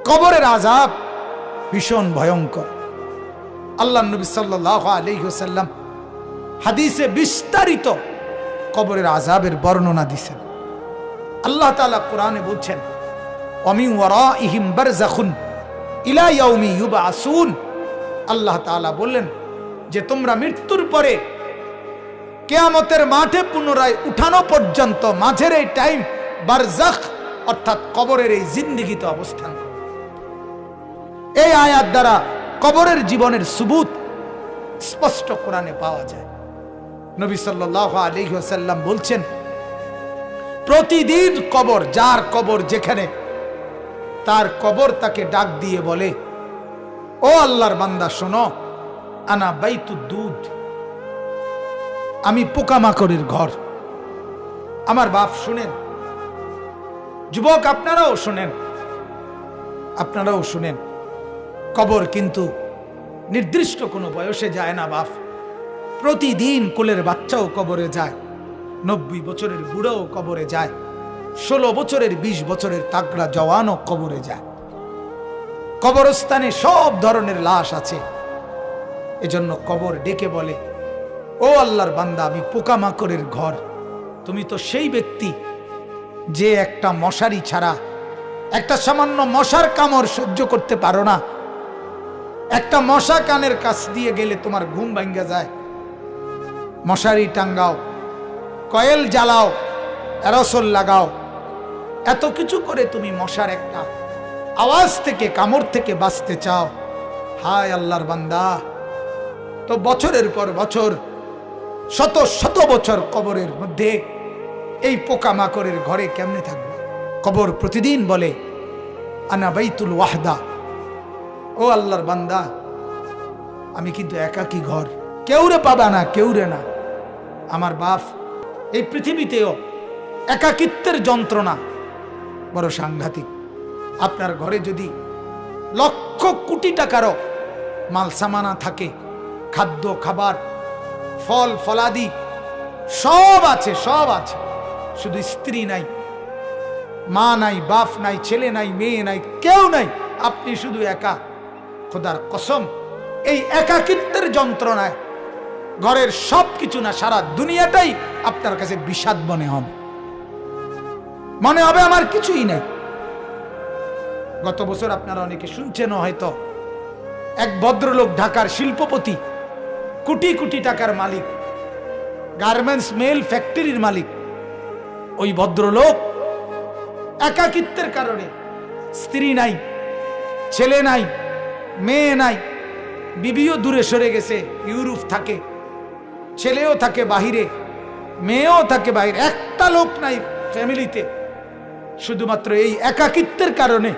কবরের আযাব ভীষণ ভয়ঙ্কর। আল্লাহ নবী সাল্লাল্লাহু আলাইহি ওয়াসাল্লাম হাদিসে বিস্তারিত কবরের আযাবের বর্ণনা দিয়েছেন। আল্লাহ তাআলা কোরআনে বলছেন, ওয়ামিন ওয়ারাইহিম বারযাখুন ইলা ইয়াউমি ইউবআসুন। আল্লাহ তাআলা বললেন যে তোমরা মৃত্যুর পরে কিয়ামতের মাঠে পুনরায় উঠানো পর্যন্ত মাঝের এই টাইম বারযাখ অর্থাৎ কবরের এই জিন্দেগিতে অবস্থান করো। এই আয়াত দ্বারা কবরের জীবনের সুবুত স্পষ্ট কোরআনে পাওয়া যায়। নবী সাল্লাল্লাহু আলাইহি ওয়াসাল্লাম বলছেন, প্রতিদিন কবর, যার কবর যেখানে, তার কবর তাকে ডাক দিয়ে বলে, ও আল্লাহর বান্দা শোনো, আনা বাইতুদ দুদ, আমি পোকামাকড়ের ঘর। আমার বাপ শুনেন, যুবক আপনারাও শুনেন, আপনারাও শুনেন, কবর কিন্তু নির্দিষ্ট কোনো বয়সে যায় না বাপ। প্রতিদিন কোলের বাচ্চাও কবরে যায়, 90 বছরের বুড়াও কবরে যায়, 16 বছরের 20 বছরের তাগড়া জওয়ানও কবরে যায়। কবরস্থানে সব ধরনের লাশ আছে। এজন্য কবর ডেকে বলে, ও আল্লাহর বান্দা, আমি পোকামাকড়ের ঘর। তুমি তো সেই ব্যক্তি যে একটা মশারি ছাড়া, একটা সামান্য মশার কামড় সহ্য করতে পারো না। একটা মশা কানের কাছ দিয়ে গেলে তোমার ঘুম ভাঙ্গা যায়। মশারি টাঙ্গাও, কয়েল জ্বালাও, অ্যারোসল লাগাও, এত কিছু করে তুমি মশার একটা আওয়াজ থেকে, কামড় থেকে বাঁচতে চাও। হায় আল্লাহর বান্দা, তো বছরের পর বছর, শত শত বছর কবরের মধ্যে এই পোকামাকড়ের ঘরে কেমনে থাকবে? কবর প্রতিদিন বলে, আনা বাইতুল ওয়াহদা, ও আল্লাহর বান্দা, আমি কিন্তু একাকী ঘর, কেউরে পাবা না, কেউরে না। আমার বাপ, এই পৃথিবীতেও একাকিত্বের যন্ত্রণা বড় সাংঘাতিক। আপনার ঘরে যদি লক্ষ কোটি টাকারও মাল সামানা থাকে, খাদ্য খাবার, ফল ফলাদি সব আছে, সব আছে, শুধু স্ত্রী নাই, মা নাই, বাপ নাই, ছেলে নাই, মেয়ে নাই, কেউ নাই, আপনি শুধু একা। খোদার কসম, এই একাকিত্বের যন্ত্রণায় ঘরের সব কিছু না, সারা দুনিয়াটাই আপনার কাছে বিষাদ মনে হবে। মনে হবে আমার কিছুই নাই। গত বছর আপনারা অনেকে শুনছেন হয়তো, এক ভদ্রলোক, ঢাকার শিল্পপতি, কোটি কোটি টাকার মালিক, গার্মেন্টস মেল ফ্যাক্টরির মালিক, ওই ভদ্রলোক একাকিত্বের কারণে, স্ত্রী নাই, ছেলে নাই, মেয়ে নাই, বিবিও দূরে সরে গেছে, ইউরোপ থাকে, ছেলেও থাকে বাহিরে, মেয়েও থাকে বাহিরে, একটা লোক নাই ফ্যামিলিতে। শুধুমাত্র এই একাকিত্বের কারণে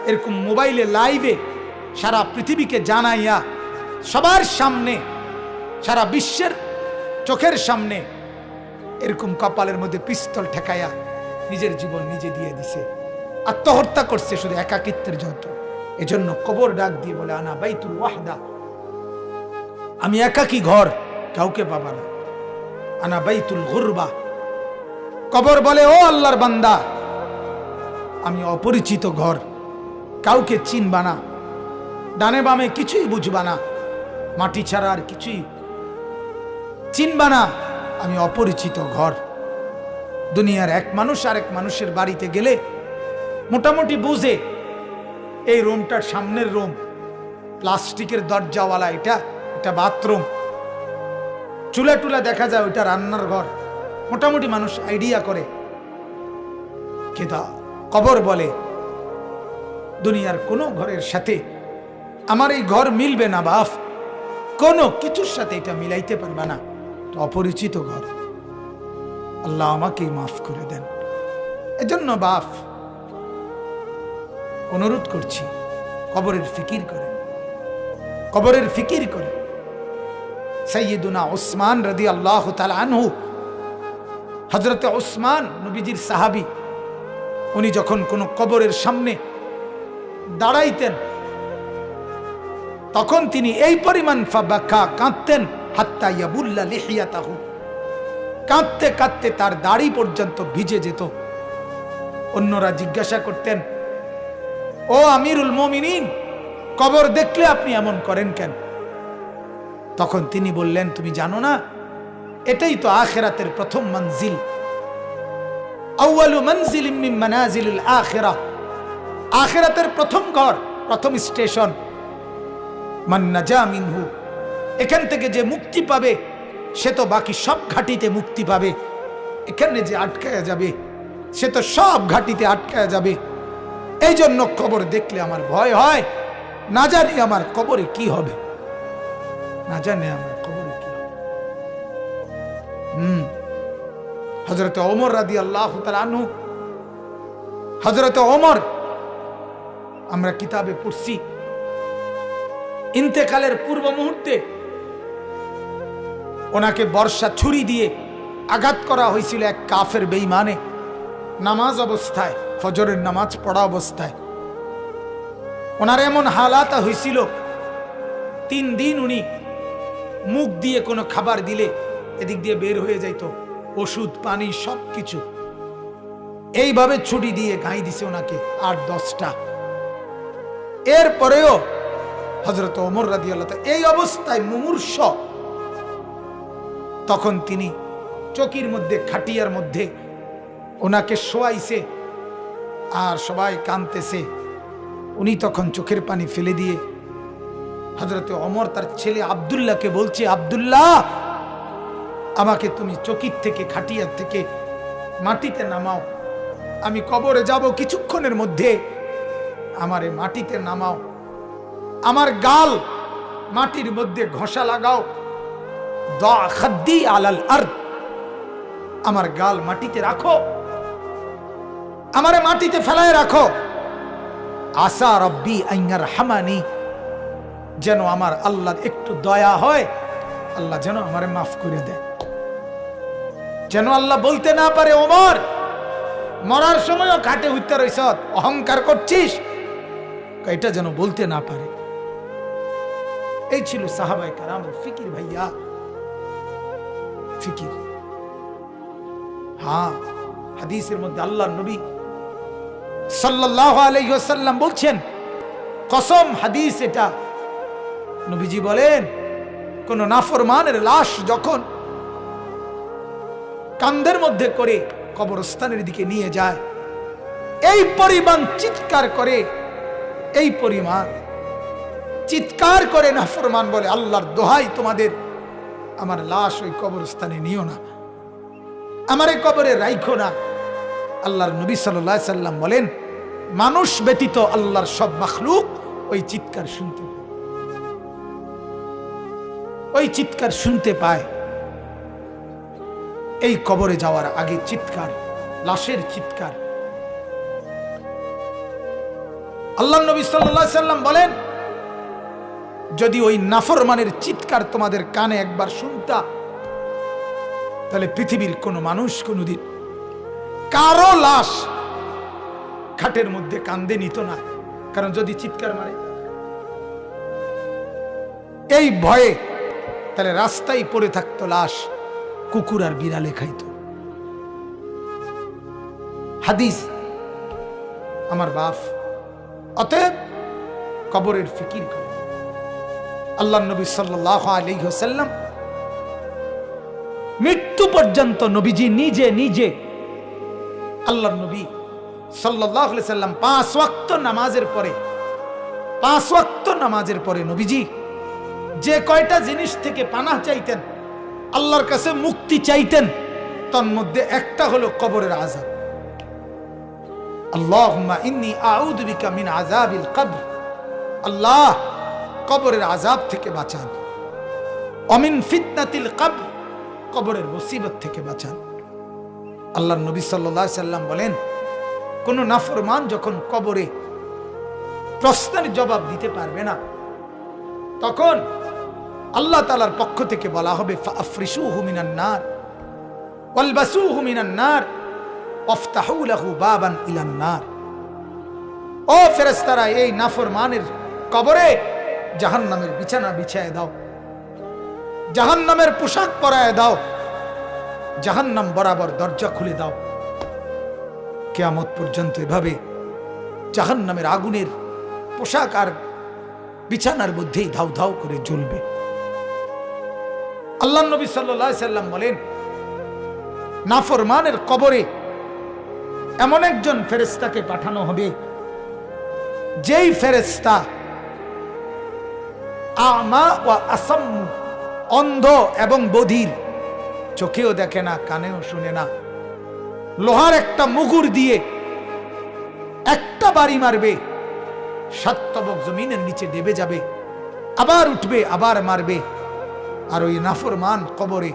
এরকম মোবাইলে লাইভে সারা পৃথিবীকে জানাইয়া, সবার সামনে, সারা বিশ্বের চোখের সামনে এরকম কপালের মধ্যে পিস্তল ঠেকাইয়া নিজের জীবন নিজে দিয়ে দিছে, আত্মহত্যা করছে শুধু একাকিত্বের যন্ত্র। এজন্য কবর ডাক দিয়ে বলে, আনা বাইতুল ওয়াহদা, আমি একাকী ঘর, কাউকে পাবা না। আনা বাইতুল গুরবা, কবর বলে, ও আল্লাহর বান্দা, আমি অপরিচিত ঘর, কাউকে চিনবা না, ডানে বামে কিছুই বুঝবা না, মাটি ছাড়া আর কিছুই চিনবা না, আমি অপরিচিত ঘর। দুনিয়ার এক মানুষ আরেক মানুষের বাড়িতে গেলে মোটামুটি বুঝে, এই রুমটার সামনের রুম, প্লাস্টিকের দরজাওয়ালা, এটা বাথরুম, চুলা টুলা দেখা যায়, ওইটা রান্নার ঘর, মোটামুটি মানুষ আইডিয়া করে। কিন্তু কবর বলে, দুনিয়ার কোনো ঘরের সাথে আমার এই ঘর মিলবে না বাপ, কোনো কিছুর সাথে এটা মিলাইতে পারবে না, অপরিচিত ঘর। আল্লাহ আমাকে মাফ করে দেন। এজন্য বাপ, অনুরোধ করছি, কবরের ফিকির করেন, কবরের ফিকির করেন। সাইয়্যিদুনা উসমান রাদিয়াল্লাহু তাআলা আনহু, হযরতে উসমান নবীজির সাহাবী, উনি যখন কোন কবরের সামনে দাঁড়াইতেন, তখন তিনি এই পরিমাণ ফাবাকা, কাঁদতেন, হাত্তা ইয়াবুল্লা লিহিয়াতাহু, কাঁদতে কাঁদতে তার দাড়ি পর্যন্ত ভিজে যেত। অন্যরা জিজ্ঞাসা করতেন, ও ও আমিরুল মুমিনিন, কবর দেখলে আপনি এমন করেন কেন? তখন তিনি বললেন, তুমি জানো না, এটাই তো আখিরাতের প্রথম মঞ্জিল। আউয়ালু মনজিলিম মিন মানাজিলিল আখিরাহ, আখিরাতের প্রথম ঘর, প্রথম স্টেশন। মান নাজা মিনহু, এখান থেকে যে মুক্তি পাবে সে তো বাকি সব ঘাটিতে মুক্তি পাবে। এখানে যে আটকায়া যাবে সে তো সব ঘাটিতে আটকায়া যাবে। এই জন্য কবর দেখলে আমার ভয় হয়, না জানি আমার কবরে কি হবে, না জানি আমার কবরে কি হবে। হযরত ওমর রাদিয়াল্লাহু তাআলা আনহু, হযরত ওমর আমরা কিতাবে পড়ছি, ইন্তেকালের পূর্ব মুহূর্তে ওনাকে বর্ষা ছুরি দিয়ে আঘাত করা হয়েছিল এক কাফের বেঈমানে, নামাজ অবস্থায়, ফজরের নামাজ পড়া অবস্থায়। ওনার এমন হালাত হয়েছিল, 3 দিন উনি মুখ দিয়ে কোনো খাবার দিলে এদিক দিয়ে বের হয়ে যাইত, ওষুধ পানি সবকিছু। এইভাবে ছুরি দিয়ে ঘাই দিছে ওনাকে 8-10টা। এরপরেও হযরত ওমর রাদিয়াল্লাহু তাআলা এই অবস্থায় মুমূর্ষ, তখন তিনি চকির মধ্যে, খাটিয়ার মধ্যে ওনাকে শোয়াইছে আর সবাই কাঁদতেছে। উনি তখন চোখের পানি ফেলে দিয়ে হযরত ওমর তার ছেলে আব্দুল্লাহকে বলছে, আব্দুল্লাহ, আমাকে তুমি চকির থেকে, খাটিয়ার থেকে মাটিতে নামাও, আমি কবরে যাব কিছুক্ষণের মধ্যে, আমারে মাটিতে নামাও, আমার গাল মাটির মধ্যে ঘষা লাগাও, দা খাদ্দি আলাল আরদ, আমার গাল মাটিতে রাখো, আমারে মাটিতে ফেলায় রাখো, আসা রব্বি আইয়ার হামানি, যেন আমার আল্লাহ একটু দয়া হয়, আল্লাহ যেন আমারে মাফ করে দেয়, যেন আল্লাহ বলতে না পারে, ওমর মরার সময়ও ঘাটে উঠতে রইছ, অহংকার করছিস, এটা যেন বলতে না পারে। এই ছিল সাহাবায়ে কেরামের ফিকির ভাইয়া, ফিকির। হ্যাঁ, হাদিসের মধ্যে আল্লাহর নবী সাল্লাল্লাহু আলাইহি ওয়াসাল্লাম বলছেন, কসম, হাদিস এটা, নবীজি বলেন, কোন নাফরমানের লাশ যখন কাঁধের মধ্যে করে কবরস্থানের দিকে নিয়ে যায়, এই পরিমাণ চিৎকার করে, এই পরিমাণ চিৎকার করে নাফরমান বলে, আল্লাহর দোহাই তোমাদের, আমার লাশ ওই কবরস্থানে নিও না, আমার এই কবরে রাইখো না। আল্লাহর নবী সাল্লাল্লাহু আলাইহি সাল্লাম বলেন, মানুষ ব্যতীত আল্লাহর সব মাখলুক ওই চিৎকার শুনতে পায়, ওই চিৎকার শুনতে পায়। এই কবরে যাওয়ার আগে চিৎকার, লাশের চিৎকার। আল্লাহর নবী সাল্লাল্লাহু আলাইহি সাল্লাম বলেন, যদি ওই নাফরমানের চিৎকার তোমাদের কানে একবার শুনতা, তাহলে পৃথিবীর কোন মানুষ কোনদিন কারো লাশ খাটের মধ্যে কান্দে নিত না, কারণ যদি চিৎকার মারে এই ভয়ে, তাহলে রাস্তায় পড়ে থাকতো লাশ, কুকুর আর বিড়ালে খাইত। হাদিস আমার বাপ। অতএব কবরের ফিকির করে। আল্লাহর নবী সাল্লাল্লাহু আলাইহি ওয়াসাল্লাম মৃত্যু পর্যন্ত নবীজি নিজে নিজে, আল্লাহর নবী সাল্লাল্লাহু আলাইহি ওয়াসাল্লাম 5 ওয়াক্ত নামাজের পরে, 5 ওয়াক্ত নামাজের পরে নবীজি যে কয়টা জিনিস থেকে পানাহ চাইতেন, আল্লাহর কাছে মুক্তি চাইতেন, তার মধ্যে একটা হলো কবরের আযাব। আল্লাহুম্মা ইন্নী আউযু বিকা মিন আযাবিল কবর, আল্লাহ কবরের আযাব থেকে বাঁচান, অমিন ফিতনাতিল কবর, কবরের মুসিবত থেকে বাঁচান। আল্লাহর নবী সাল্লাল্লাহু আলাইহি সাল্লাম বলেন, কোন নাফরমান যখন কবরে প্রশ্নের জবাব দিতে পারবে না, তখন আল্লাহ তাআলার পক্ষ থেকে বলা হবে, ফাআফরিশুহু মিনান নার ওয়ালবাসুহু মিনান নার ওয়াফতাহু লাহু বাবান ইলান নার। ও ফেরেশতারা, এই নাফরমানের কবরে জাহান্নামের বিছানা বিছায় দাও, জাহান্নামের পোশাক পরায় দাও, জাহান্নাম বরাবর দরজা খুলে দাও। কিয়ামত পর্যন্ত এভাবে জাহান্নামের আগুনের পোশাক আর বিছানার মধ্যেই ধাউ ধাউ করে জ্বলবে। আল্লাহ নবী সাল্লাল্লাহু আলাইহি সাল্লাম বলেন, নাফরমানের কবরে এমন একজন ফেরেশতাকে পাঠানো হবে, যেই ফেরেশতা আমা ওয়া আসাম্মু, অন্ধ এবং বধির, চোখেও দেখে না, কানেও শুনে না, লোহার একটা মুগুর দিয়ে একটা বাড়ি মারবে, 7 তবক জমিনের নিচে দেবে যাবে, আবার উঠবে, আবার মারবে। আর ওই নাফরমান কবরে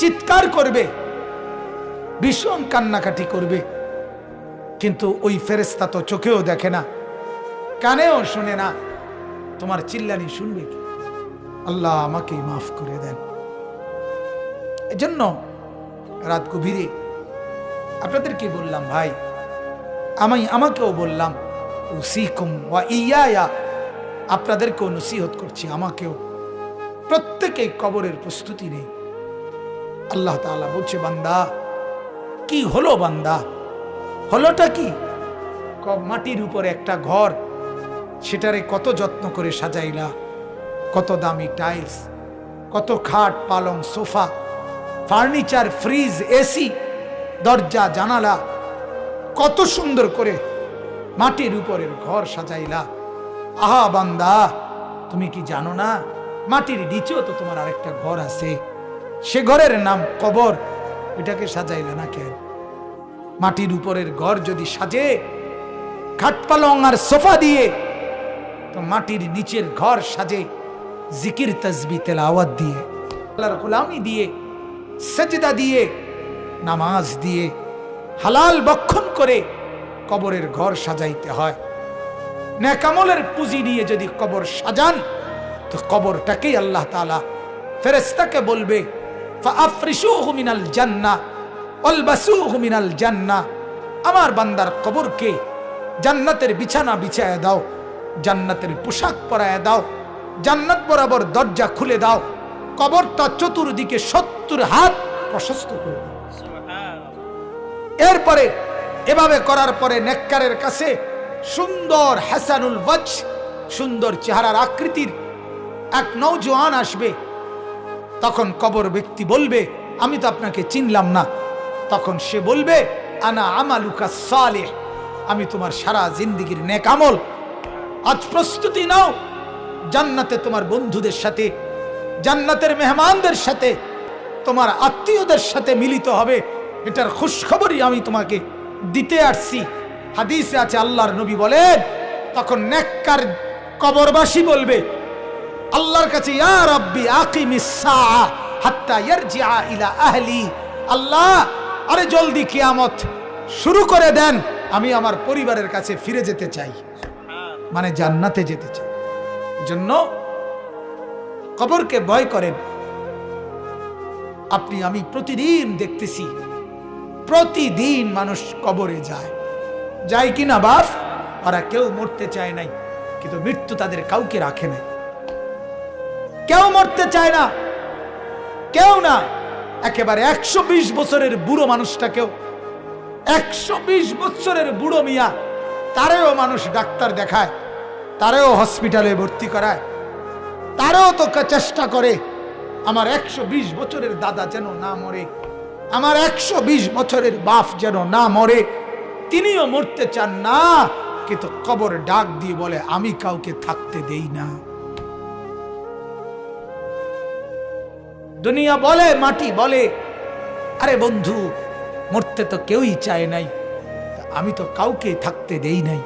চিৎকার করবে, ভীষণ কান্নাকাটি করবে, কিন্তু ওই ফেরেশতা তো চোখেও দেখে না, কানেও শুনে না, তোমার চিল্লানি শুনবে কি? আল্লাহ আমাকে মাফ করে দেন। এজন্য রাত গভীরে আপনাদেরকে বললাম, ভাই আমাকেও বললাম, উসিকুম ওয়া ইয়া, আপনাদেরকেও নসিহত করছি, আমাকেও। প্রত্যেকেই কবরের প্রস্তুতি নেই। আল্লাহ তাআলা বলছে, বান্দা কি হলো, বান্দা হলোটা কি? মাটির উপরে একটা ঘর, সেটারে কত যত্ন করে সাজাইলা, কত দামি টাইলস, কত খাট পালং সোফা, ফার্নিচার, ফ্রিজ, এসি, দরজা জানালা, কত সুন্দর করে মাটির উপরের ঘর সাজাইলা। আহা বান্দা, তুমি কি জানো না মাটির নিচেও তো তোমার আরেকটা ঘর আছে, সে ঘরের নাম কবর। এটাকে সাজাইলা না কেন? মাটির উপরের ঘর যদি সাজে খাট পালং আর সোফা দিয়ে, তো মাটির নিচের ঘর সাজে জিকির তাসবিহ তেলাওয়াত দিয়ে, আল্লাহর গোলামি দিয়ে, সেজদা দিয়ে, নামাজ দিয়ে, হালাল ভক্ষণ করে কবরের ঘর সাজাইতে হয়। নেক আমলের পুঁজি নিয়ে যদি কবর সাজান, তো কবরটাকেই আল্লাহ তাআলা ফেরেশতাকে বলবে, ফাআফরিশুহু মিনাল জান্নাহ ওয়ালবাসুহু মিনাল জান্নাহ, আমার বান্দার কবরকে জান্নাতের বিছানা বিছায়া দাও, জান্নাতের পোশাক পরায়া দাও, জান্নাত বরাবর দরজা খুলে দাও, কবরটা চতুর্দিকে 70 হাত প্রশস্ত করে দাও। এরপরে এভাবে করার পরে নেককারের কাছে সুন্দর হাসানুল ওয়াজ, সুন্দর চেহারার আকৃতির এক নওজোয়ান আসবে। তখন কবর ব্যক্তি বলবে, আমি তো আপনাকে চিনলাম না। তখন সে বলবে, আনা আমালুকা সালিহ, আমি তোমার সারা জিন্দেগীর নেক আমল। আজ প্রস্তুতি নাও, জান্নাতে তোমার বন্ধুদের সাথে, জান্নাতের মেহমানদের সাথে, তোমার আত্মীয়দের সাথে মিলিত হবে। এটার খুশখবরই আমি তোমাকে দিতে আসছি। হাদিসে আছে, আল্লাহর নবী বলেন, তখন নেককার কবরবাসী বলবে আল্লাহর কাছে, ইয়া রাব্বি আকিমিস সাআ হাত্তা ইয়ারজিআ ইলা আহলি, আল্লাহ আরে জলদি কিয়ামত শুরু করে দেন, আমি আমার পরিবারের কাছে ফিরে যেতে চাই, মানে জান্নাতে যেতে চাই। এজন্য কবরকে ভয় করেন। আপনি আমি প্রতিদিন দেখতেছি, প্রতিদিন মানুষ কবরে যায় কিনা বাপ? ওরা কেউ মরতে চায় নাই, কিন্তু মৃত্যু তাদের কাউকে রাখে নাই। কেউ মরতে চায় না, কেউ না। একেবারে 120 বছরের বুড়ো মানুষটাকেও, 120 বছরের বুড়ো মিয়া, তারেও মানুষ ডাক্তার দেখায়, তারেও হসপিটালে ভর্তি করায়, তারেও তো চেষ্টা করে আমার 120 বছরের দাদা যেন না মরে, আমার 120 বছরের বাপ যেন না মরে। তিনিও মরতে চান না, কিন্তু কবর ডাক দিয়ে বলে, আমি কাউকে থাকতে দেই না। দুনিয়া বলে, মাটি বলে, আরে বন্ধু মরতে তো কেউই চায় নাই, আমি তো কাউকে থাকতে দেই নাই।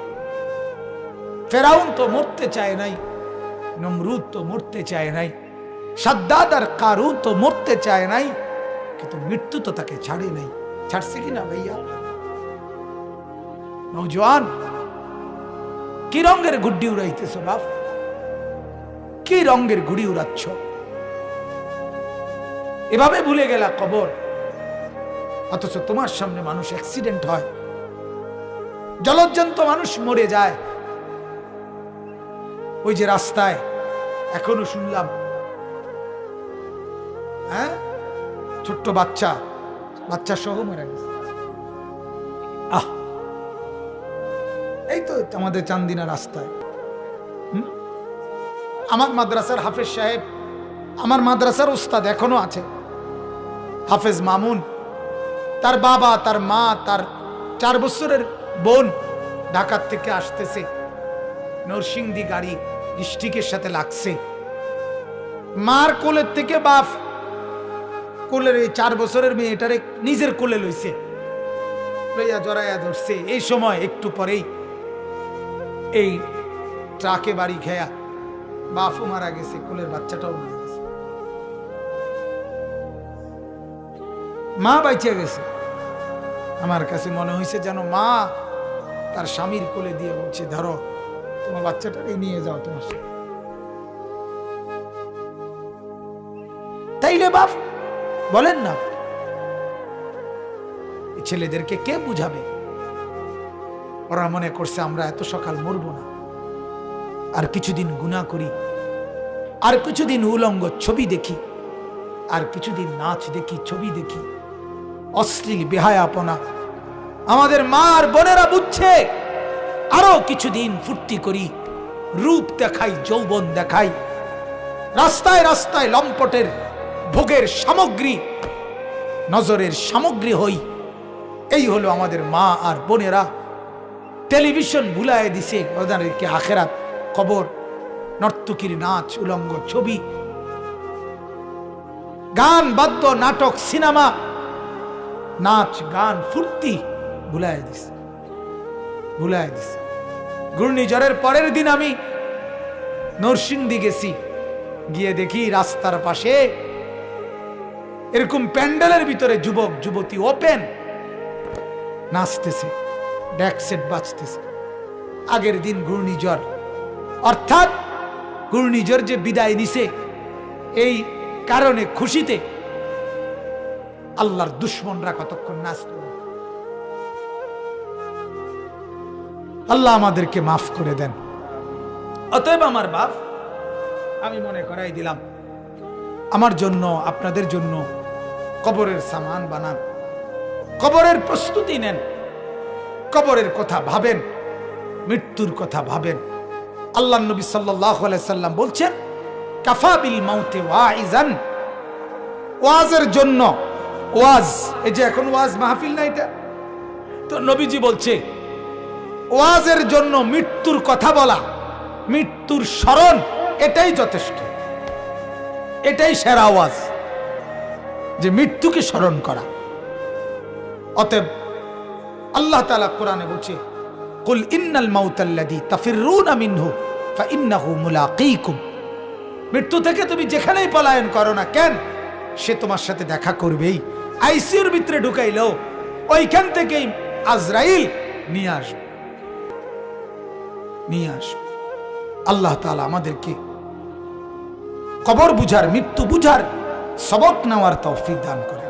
ফেরাউন তো মরতে চায় নাই, নমরুদ তো মরতে চায় নাই, সাদ্দাদ আর কারুন তো মরতে চায় নাই, কিন্তু মৃত্যু তো তাকে ছাড়ে নাই। ছাড়ছে কিনা ভাইয়া? নওজোয়ান, কি রঙের গুড্ডি উড়াইতেছ বাপ? কি রঙের গুড়ি উড়াচ্ছ? এভাবে ভুলে গেলা কবর, অথচ তোমার সামনে মানুষ অ্যাক্সিডেন্ট হয়, জলজ্জন্ত মানুষ মরে যায়। ওই যে রাস্তায় এখনো শুনলাম, হ্যাঁ, ছোট্ট বাচ্চা সহ মারা গেছে। এই তো আমাদের চান্দিনা রাস্তায়। আমার মাদ্রাসার হাফেজ সাহেব, আমার মাদ্রাসার উস্তাদ এখনো আছে, হাফেজ মামুন। তার বাবা, তার মা, তার 4 বছরের বোন ঢাকার থেকে আসতেছে, নরসিংদী গাড়ি ডিস্ট্রিক্টের সাথে লাগছে। মার কোলের থেকে বাপ কোলের এই 4 বছরের মেয়েটারে নিজের কোলে লইছে, লইয়া জড়াইয়া ধরছে। এই সময় একটু পরেই এই ট্রাকে বাড়ি খেয়া বাপও মারা গেছে, কোলের বাচ্চাটাও মারা গেছে, মা বাইচে গেছে। আমার কাছে মনে হয়েছে যেন মা তার স্বামীর কোলে দিয়ে বলছে, ধরো তোমার বাচ্চাটাকে নিয়ে যাও তোমার সাথে। তাইলে বাপ বলেন না, ছেলেদেরকে কে বুঝাবে? ওরা মনে করছে আমরা এত সকাল মরবো না, আর কিছুদিন গুনাহ করি, আর কিছুদিন উলঙ্গ ছবি দেখি, আর কিছুদিন নাচ দেখি, ছবি দেখি, অশ্লীল বেহায়াপনা। আমাদের মা আর বোনেরা বুঝছে আরো কিছুদিন ফুর্তি করি, রূপ দেখাই, যৌবন দেখাই, রাস্তায় রাস্তায় লম্পটের ভোগের সামগ্রী, নজরের সামগ্রী হই। এই হলো আমাদের মা আর বোনেরা। টেলিভিশন ভুলায় দিছে ওদেরকে আখেরাত, কবর, নর্তকীর নাচ, উলঙ্গ ছবি, গান, বাদ্য, নাটক, সিনেমা, নাচ, গান, ফুর্তি ভুলায় দিছে, ভুলায় দিছে। ঘূর্ণিঝড়ের পরের দিন আমি নরসিংদী গেছি, গিয়ে দেখি রাস্তার পাশে এরকম প্যান্ডেলের ভিতরে যুবক যুবতী ওপেন নাচতেছে, ড্যাক সেট বাজতেছে। আগের দিন ঘূর্ণিঝড়, অর্থাৎ ঘূর্ণিঝড় যে বিদায় নিছে, এই কারণে খুশিতে আল্লাহর দুশ্মনরা কতক্ষণ নাচত। আল্লাহ আমাদেরকে মাফ করে দেন। অতএব আমার বাপ, আমি মনে করাই দিলাম, আমার জন্য আপনাদের জন্য কবরের সামান বানান, কবরের প্রস্তুতি নেন, কবরের কথা ভাবেন, মৃত্যুর কথা ভাবেন। আল্লাহ নবী সাল্লাল্লাহু আলাইহি সাল্লাম বলছেন, কাফা বিল মাউতে ওয়াইজান, ওয়াজের জন্য ওয়াজ, এই যে এখন ওয়াজ মাহফিল না, এটা তো নবীজি বলছে ওয়াজের জন্য মৃত্যুর কথা বলা, মৃত্যুর স্মরণ, এটাই যথেষ্ট, এটাই সেরা ওয়াজ, যে মৃত্যুকে স্মরণ করা। অতএব আল্লাহ তাআলা কোরআনে বলছে, কুল ইন্নাল মাউতাল্লাযী তাফিররুনা মিনহু ফাইন্নাহু মুলাকীকুম, মৃত্যু থেকে তুমি যেখানেই পলায়ন করো না কেন, সে তোমার সাথে দেখা করবেই। আইসিইউর ভিতরে ঢুকাইলেও ওইখান থেকেই আজরাইল নিয়ে আসবে, নিয়ে আসবে। আল্লাহ তাআলা আমাদেরকে কবর বুঝার, মৃত্যু বুঝার, সবক নেওয়ার তৌফিক দান করে।